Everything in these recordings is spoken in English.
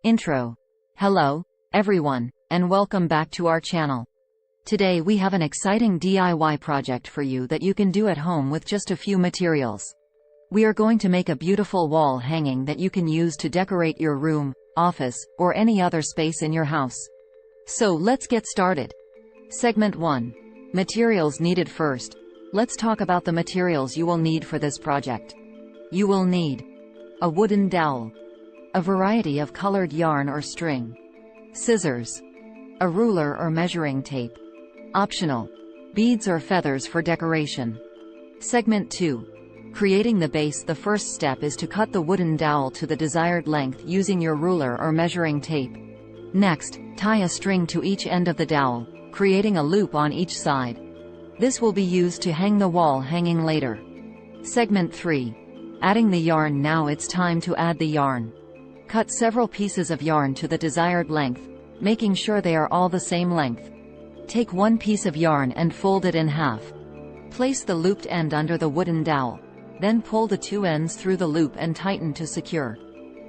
Intro. Hello, everyone, and welcome back to our channel. Today we have an exciting DIY project for you that you can do at home with just a few materials. We are going to make a beautiful wall hanging that you can use to decorate your room, office, or any other space in your house. So let's get started. Segment 1. Materials needed first. Let's talk about the materials you will need for this project. You will need a wooden dowel, a variety of colored yarn or string, scissors, a ruler or measuring tape. Optional, beads or feathers for decoration. Segment 2. Creating the base. The first step is to cut the wooden dowel to the desired length using your ruler or measuring tape. Next, tie a string to each end of the dowel, creating a loop on each side. This will be used to hang the wall hanging later. Segment 3. Adding the yarn. Now it's time to add the yarn. Cut several pieces of yarn to the desired length, making sure they are all the same length. Take one piece of yarn and fold it in half. Place the looped end under the wooden dowel. Then pull the two ends through the loop and tighten to secure.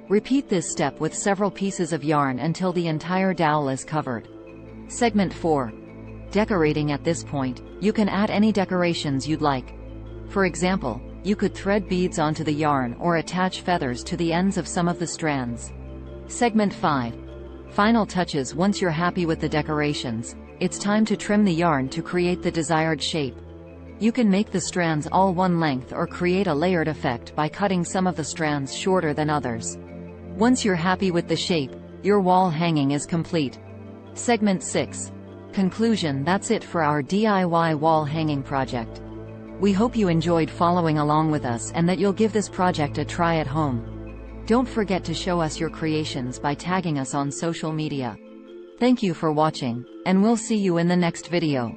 Repeat this step with several pieces of yarn until the entire dowel is covered. Segment 4. Decorating. At this point, you can add any decorations you'd like. For example, you could thread beads onto the yarn or attach feathers to the ends of some of the strands. Segment 5. Final touches. Once you're happy with the decorations, it's time to trim the yarn to create the desired shape. You can make the strands all one length or create a layered effect by cutting some of the strands shorter than others. Once you're happy with the shape, your wall hanging is complete. Segment 6. Conclusion. That's it for our DIY wall hanging project. We hope you enjoyed following along with us and that you'll give this project a try at home. Don't forget to show us your creations by tagging us on social media. Thank you for watching, and we'll see you in the next video.